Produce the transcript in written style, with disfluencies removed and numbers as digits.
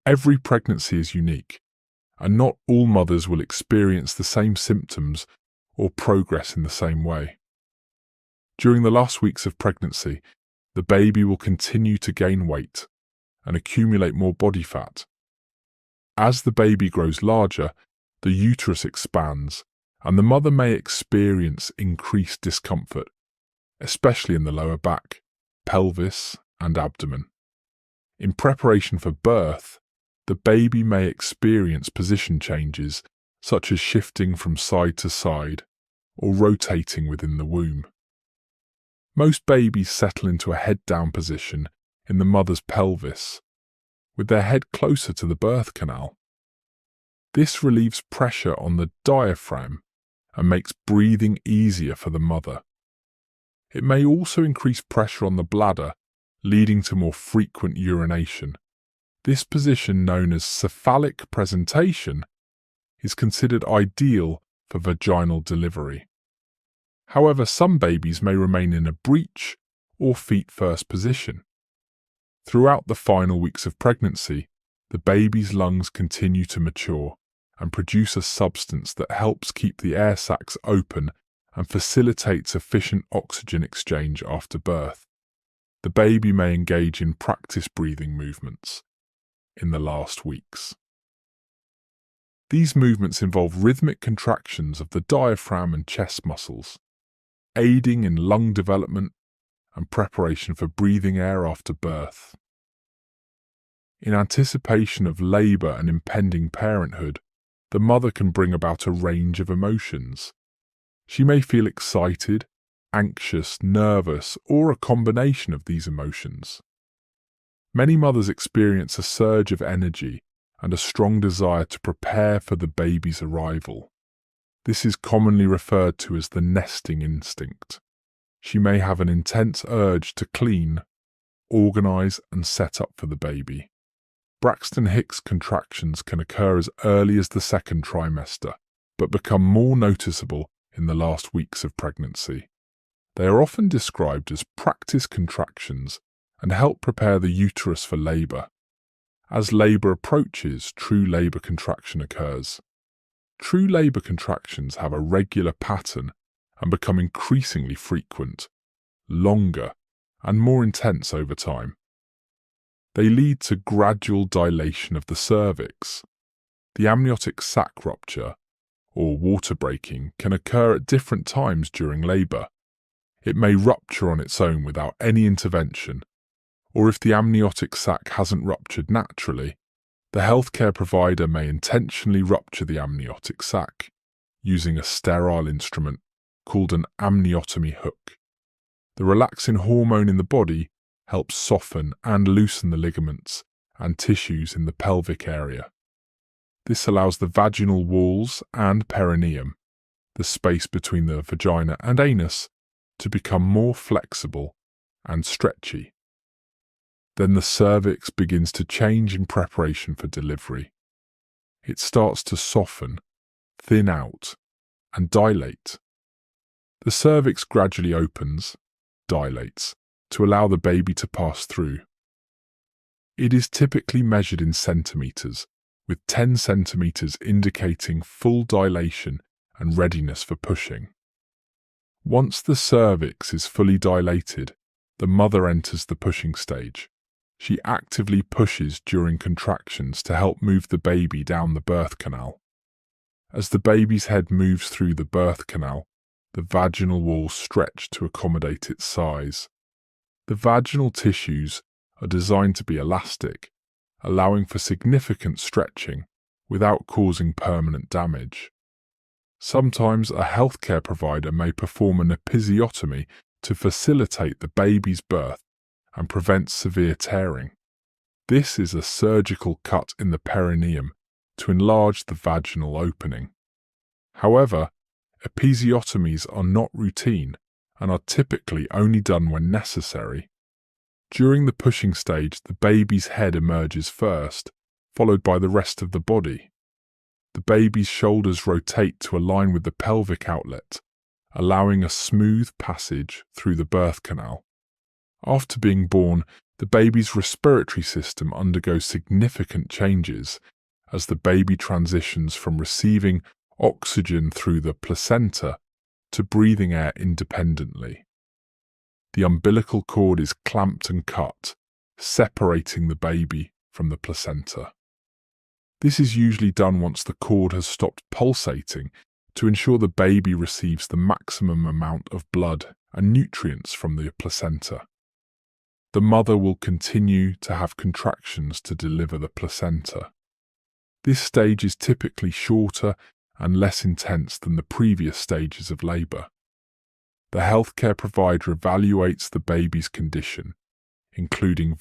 Every pregnancy is unique, and not all mothers will experience the same symptoms or progress in the same way. During the last weeks of pregnancy, the baby will continue to gain weight and accumulate more body fat. As the baby grows larger, the uterus expands, and the mother may experience increased discomfort, especially in the lower back, pelvis, and abdomen. In preparation for birth, the baby may experience position changes, such as shifting from side to side or rotating within the womb. Most babies settle into a head-down position in the mother's pelvis, with their head closer to the birth canal. This relieves pressure on the diaphragm and makes breathing easier for the mother. It may also increase pressure on the bladder, leading to more frequent urination. This position, known as cephalic presentation, is considered ideal for vaginal delivery. However, some babies may remain in a breech or feet-first position. Throughout the final weeks of pregnancy, the baby's lungs continue to mature and produce a substance that helps keep the air sacs open and facilitates efficient oxygen exchange after birth. The baby may engage in practice breathing movements in the last weeks. These movements involve rhythmic contractions of the diaphragm and chest muscles, aiding in lung development and preparation for breathing air after birth. In anticipation of labour and impending parenthood, the mother can bring about a range of emotions. She may feel excited, anxious, nervous, or a combination of these emotions. Many mothers experience a surge of energy and a strong desire to prepare for the baby's arrival. This is commonly referred to as the nesting instinct. She may have an intense urge to clean, organise, and set up for the baby. Braxton Hicks contractions can occur as early as the second trimester, but become more noticeable in the last weeks of pregnancy. They are often described as practice contractions and help prepare the uterus for labour. As labour approaches, true labour contraction occurs. True labour contractions have a regular pattern and become increasingly frequent, longer, and more intense over time. They lead to gradual dilation of the cervix. The amniotic sac rupture, or water breaking, can occur at different times during labour. It may rupture on its own without any intervention, or if the amniotic sac hasn't ruptured naturally, the healthcare provider may intentionally rupture the amniotic sac using a sterile instrument called an amniotomy hook. The relaxin hormone in the body helps soften and loosen the ligaments and tissues in the pelvic area. This allows the vaginal walls and perineum, the space between the vagina and anus, to become more flexible and stretchy. Then the cervix begins to change in preparation for delivery. It starts to soften, thin out, and dilate. The cervix gradually opens, dilates, to allow the baby to pass through. It is typically measured in centimetres, with 10 centimetres indicating full dilation and readiness for pushing. Once the cervix is fully dilated, the mother enters the pushing stage. She actively pushes during contractions to help move the baby down the birth canal. As the baby's head moves through the birth canal, the vaginal walls stretch to accommodate its size. The vaginal tissues are designed to be elastic, allowing for significant stretching without causing permanent damage. Sometimes a healthcare provider may perform an episiotomy to facilitate the baby's birth and prevent severe tearing. This is a surgical cut in the perineum to enlarge the vaginal opening. However, episiotomies are not routine and are typically only done when necessary. During the pushing stage, the baby's head emerges first, followed by the rest of the body. The baby's shoulders rotate to align with the pelvic outlet, allowing a smooth passage through the birth canal. After being born, The baby's respiratory system undergoes significant changes as the baby transitions from receiving oxygen through the placenta to breathing air independently. The umbilical cord is clamped and cut, separating the baby from the placenta. This is usually done once the cord has stopped pulsating to ensure the baby receives the maximum amount of blood and nutrients from the placenta. The mother will continue to have contractions to deliver the placenta. This stage is typically shorter and less intense than the previous stages of labour. The healthcare provider evaluates the baby's condition, including